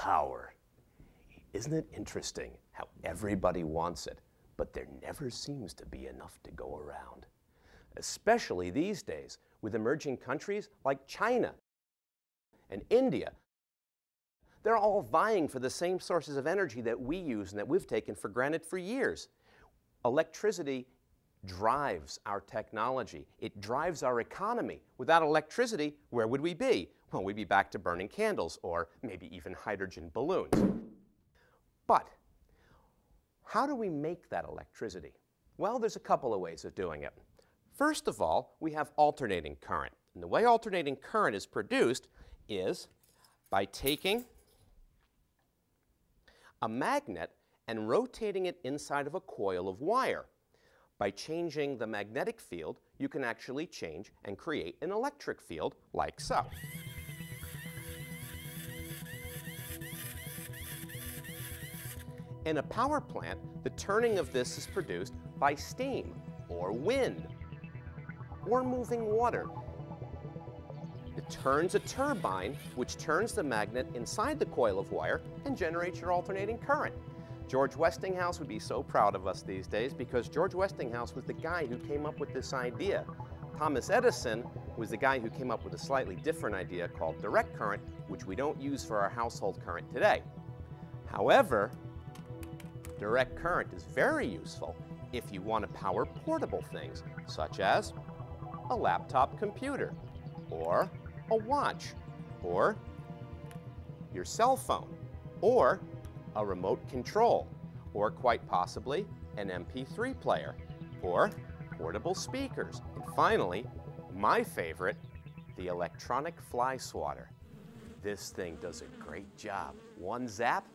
Power. Isn't it interesting how everybody wants it, but there never seems to be enough to go around? Especially these days with emerging countries like China and India. They're all vying for the same sources of energy that we use and that we've taken for granted for years. Electricity drives our technology. It drives our economy. Without electricity, where would we be? Well, we'd be back to burning candles or maybe even hydrogen balloons. But how do we make that electricity? Well, there's a couple of ways of doing it. First of all, we have alternating current. And the way alternating current is produced is by taking a magnet and rotating it inside of a coil of wire. By changing the magnetic field, you can actually change and create an electric field like so. In a power plant, the turning of this is produced by steam, or wind, or moving water. It turns a turbine, which turns the magnet inside the coil of wire and generates your alternating current. George Westinghouse would be so proud of us these days because George Westinghouse was the guy who came up with this idea. Thomas Edison was the guy who came up with a slightly different idea called direct current, which we don't use for our household current today. However, direct current is very useful if you want to power portable things, such as a laptop computer, or a watch, or your cell phone, or a remote control, or quite possibly an MP3 player, or portable speakers. And finally, my favorite, the electronic fly swatter. This thing does a great job. One zap,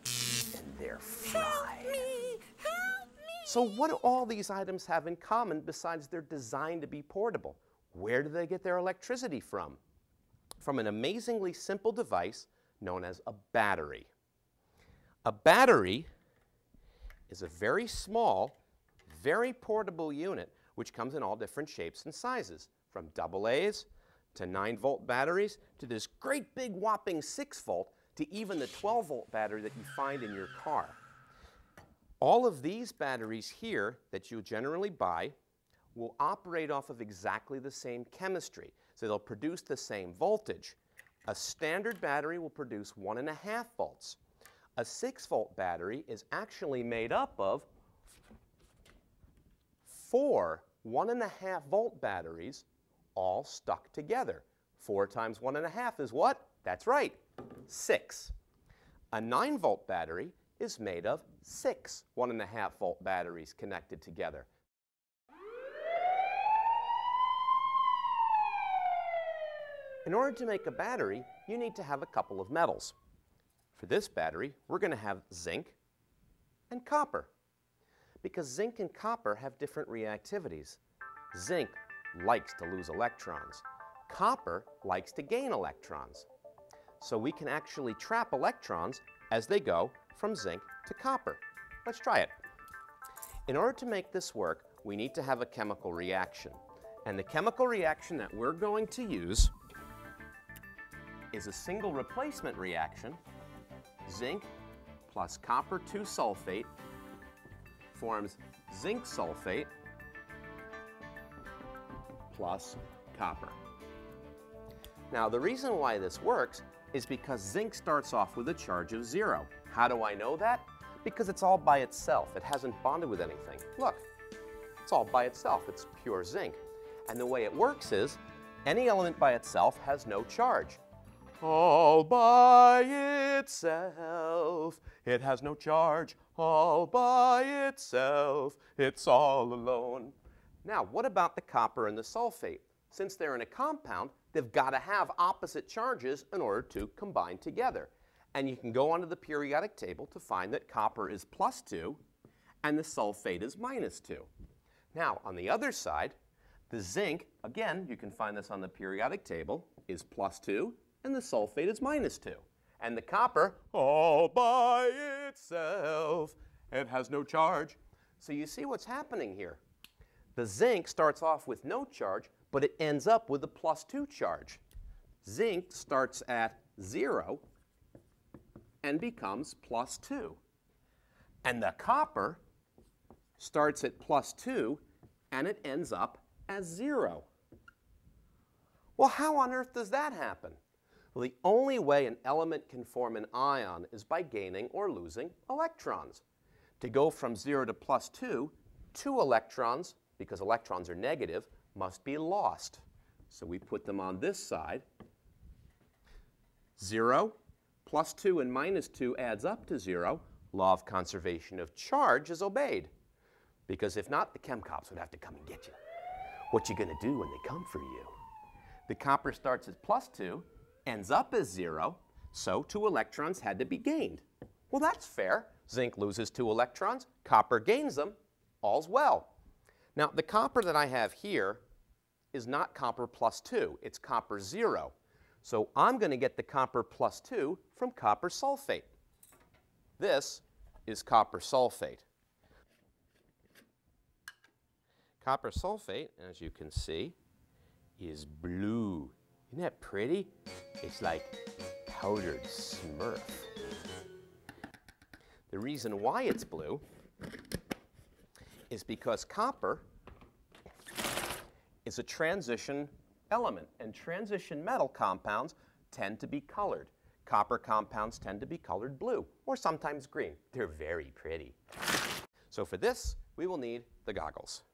and they're fried. Help me! Help me! So what do all these items have in common besides they're designed to be portable? Where do they get their electricity from? From an amazingly simple device known as a battery. A battery is a very small, very portable unit which comes in all different shapes and sizes, from AA's to 9-volt batteries to this great big whopping 6-volt to even the 12-volt battery that you find in your car. All of these batteries here that you generally buy will operate off of exactly the same chemistry, so they'll produce the same voltage. A standard battery will produce 1.5 volts. A 6-volt battery is actually made up of 4 1.5-volt batteries all stuck together. 4 times 1.5 is what? That's right, 6. A 9-volt battery is made of 6 1.5-volt batteries connected together. In order to make a battery, you need to have a couple of metals. For this battery, we're going to have zinc and copper, because zinc and copper have different reactivities. Zinc likes to lose electrons. Copper likes to gain electrons. So we can actually trap electrons as they go from zinc to copper. Let's try it. In order to make this work, we need to have a chemical reaction. And the chemical reaction that we're going to use is a single replacement reaction. Zinc plus copper 2 sulfate forms zinc sulfate plus copper. Now, the reason why this works is because zinc starts off with a charge of 0. How do I know that? Because it's all by itself. It hasn't bonded with anything. Look, it's all by itself. It's pure zinc. And the way it works is any element by itself has no charge. All by itself, it has no charge. All by itself, it's all alone. Now, what about the copper and the sulfate? Since they're in a compound, they've got to have opposite charges in order to combine together. And you can go onto the periodic table to find that copper is +2 and the sulfate is -2. Now, on the other side, the zinc, again, you can find this on the periodic table, is +2 and the sulfate is -2. And the copper, all by itself, it has no charge. So you see what's happening here. The zinc starts off with no charge, but it ends up with a +2 charge. Zinc starts at 0 and becomes +2. And the copper starts at +2 and it ends up as 0. Well, how on earth does that happen? Well, the only way an element can form an ion is by gaining or losing electrons. To go from 0 to +2, 2 electrons, because electrons are negative, must be lost. So we put them on this side. 0 plus 2 and minus 2 adds up to 0. Law of conservation of charge is obeyed. Because if not, the chem cops would have to come and get you. What you going to do when they come for you? The copper starts as +2, ends up as 0, so 2 electrons had to be gained. Well, that's fair. Zinc loses 2 electrons, copper gains them, all's well. Now, the copper that I have here is not copper +2, it's copper 0. So I'm going to get the copper +2 from copper sulfate. This is copper sulfate. Copper sulfate, as you can see, is blue. Isn't that pretty? It's like powdered Smurf. The reason why it's blue is because copper is a transition element, and transition metal compounds tend to be colored. Copper compounds tend to be colored blue, or sometimes green. They're very pretty. So for this, we will need the goggles.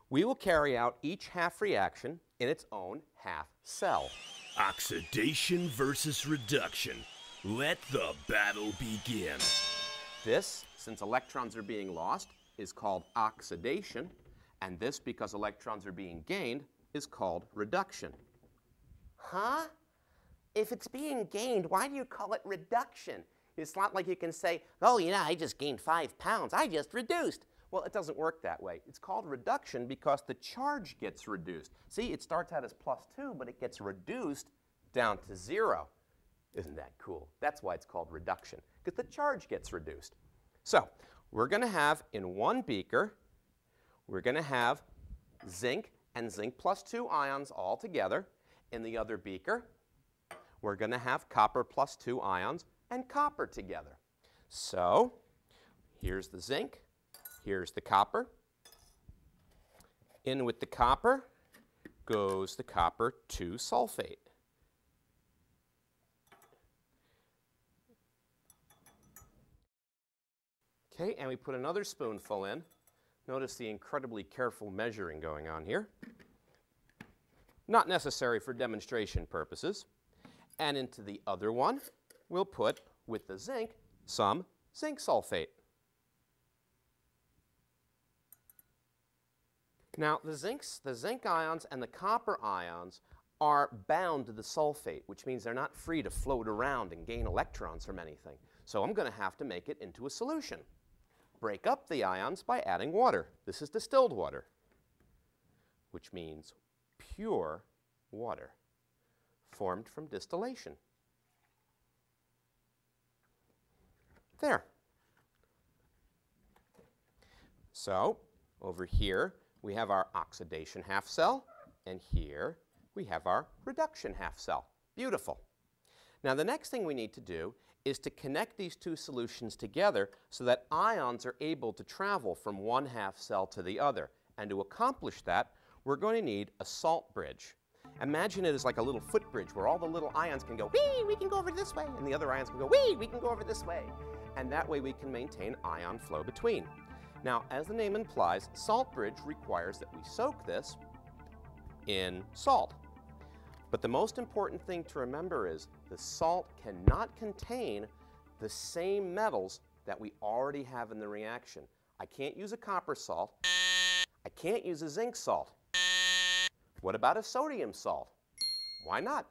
We will carry out each half reaction in its own half cell. Oxidation versus reduction. Let the battle begin. This, since electrons are being lost, is called oxidation, and this, because electrons are being gained, is called reduction. Huh? If it's being gained, why do you call it reduction? It's not like you can say, oh, you know, I just gained 5 pounds. I just reduced. Well, it doesn't work that way. It's called reduction because the charge gets reduced. See, it starts out as +2, but it gets reduced down to 0. Isn't that cool? That's why it's called reduction, because the charge gets reduced. So we're going to have in one beaker, we're going to have zinc and zinc +2 ions all together. In the other beaker, we're going to have copper +2 ions and copper together. So here's the zinc. Here's the copper. In with the copper goes the copper 2 sulfate. Okay, and we put another spoonful in. Notice the incredibly careful measuring going on here. Not necessary for demonstration purposes. And into the other one, we'll put, with the zinc, some zinc sulfate. Now, the zinc ions and the copper ions are bound to the sulfate, which means they're not free to float around and gain electrons from anything. So I'm going to have to make it into a solution. Break up the ions by adding water. This is distilled water, which means pure water formed from distillation. There. So over here, we have our oxidation half cell, and here we have our reduction half cell. Beautiful. Now the next thing we need to do is to connect these two solutions together so that ions are able to travel from one half cell to the other. And to accomplish that, we're going to need a salt bridge. Imagine it as like a little footbridge where all the little ions can go, wee, we can go over this way, and the other ions can go, wee, we can go over this way. And that way we can maintain ion flow between. Now, as the name implies, salt bridge requires that we soak this in salt. But the most important thing to remember is the salt cannot contain the same metals that we already have in the reaction. I can't use a copper salt. I can't use a zinc salt. What about a sodium salt? Why not?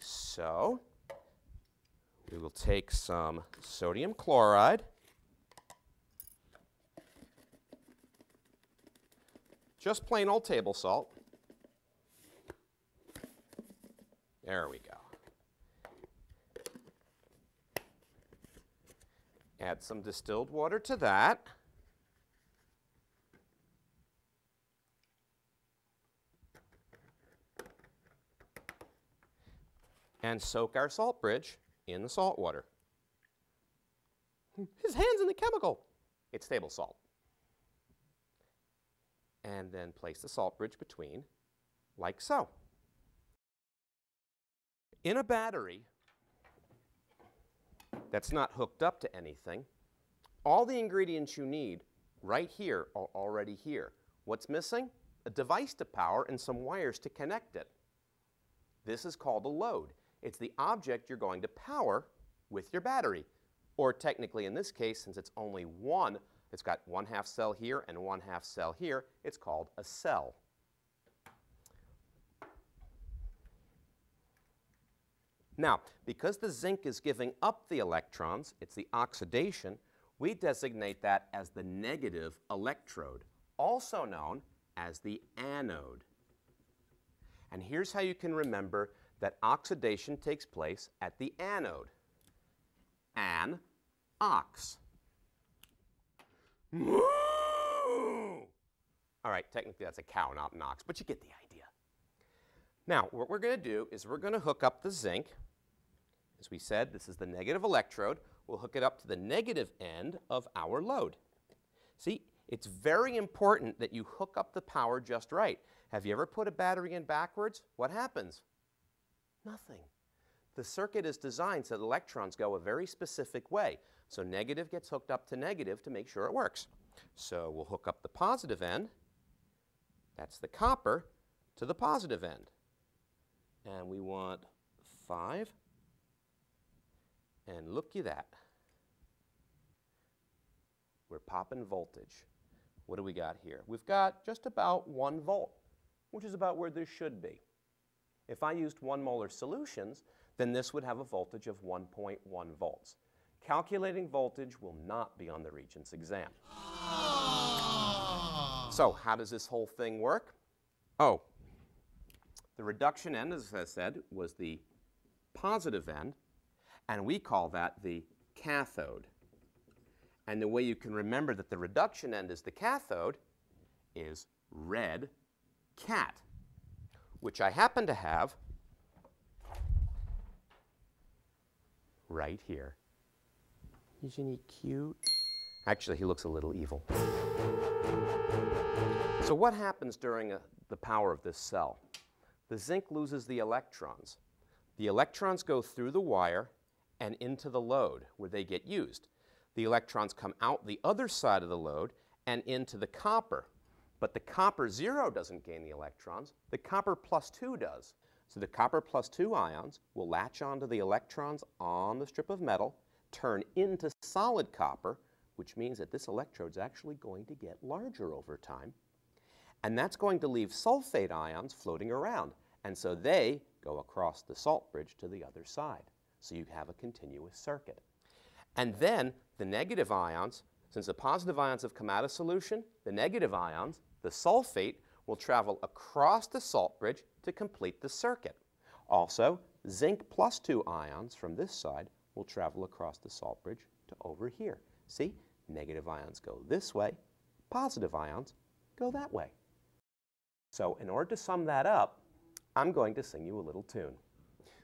So we will take some sodium chloride, just plain old table salt. There we go. Add some distilled water to that. and soak our salt bridge in the salt water. His hand's in the chemical. It's table salt. And then place the salt bridge between, like so. In a battery that's not hooked up to anything, all the ingredients you need right here are already here. What's missing? A device to power and some wires to connect it. This is called a load. It's the object you're going to power with your battery. Or technically in this case, since it's only one, it's got 1/2 cell here and 1/2 cell here, it's called a cell. Now, because the zinc is giving up the electrons, it's the oxidation, we designate that as the negative electrode, also known as the anode. And here's how you can remember that oxidation takes place at the anode. An, ox. Moo! All right, technically that's a cow, not an ox, but you get the idea. Now, what we're going to do is we're going to hook up the zinc. As we said, this is the negative electrode. We'll hook it up to the negative end of our load. See, it's very important that you hook up the power just right. Have you ever put a battery in backwards? What happens? Nothing. The circuit is designed so the electrons go a very specific way. So negative gets hooked up to negative to make sure it works. So we'll hook up the positive end, that's the copper, to the positive end. And we want 5. And looky that. We're popping voltage. What do we got here? We've got just about 1 volt, which is about where this should be. If I used 1 molar solutions, then this would have a voltage of 1.1 volts. Calculating voltage will not be on the Regents exam. So how does this whole thing work? Oh, the reduction end, as I said, was the positive end, and we call that the cathode. And the way you can remember that the reduction end is the cathode is red cat, which I happen to have right here. Isn't he cute? Actually, he looks a little evil. So what happens during the power of this cell? The zinc loses the electrons. The electrons go through the wire and into the load where they get used. The electrons come out the other side of the load and into the copper. But the copper 0 doesn't gain the electrons. The copper +2 does. So the copper +2 ions will latch onto the electrons on the strip of metal, turn into solid copper, which means that this electrode is actually going to get larger over time. And that's going to leave sulfate ions floating around. And so they go across the salt bridge to the other side. So you have a continuous circuit. And then the negative ions, since the positive ions have come out of solution, the negative ions, the sulfate, will travel across the salt bridge to complete the circuit. Also, zinc +2 ions from this side will travel across the salt bridge to over here. See, negative ions go this way, positive ions go that way. So in order to sum that up, I'm going to sing you a little tune.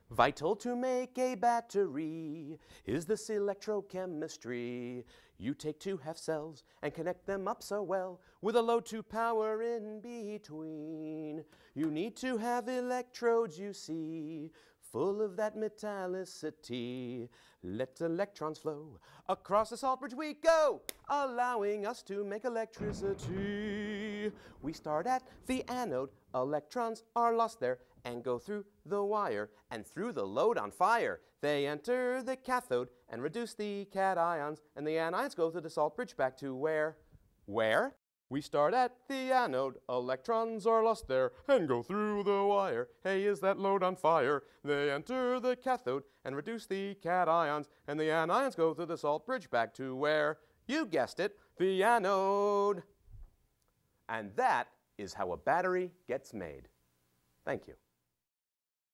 Vital to make a battery is this electrochemistry. You take 2 half cells and connect them up so well with a load to power in between. You need to have electrodes, you see, full of that metallicity. Let electrons flow across the salt bridge we go, allowing us to make electricity. We start at the anode, electrons are lost there and go through the wire, and through the load on fire, they enter the cathode and reduce the cations, and the anions go through the salt bridge back to where? Where? We start at the anode, electrons are lost there, and go through the wire. Hey, is that load on fire? They enter the cathode and reduce the cations, and the anions go through the salt bridge back to where? You guessed it, the anode. And that is how a battery gets made. Thank you.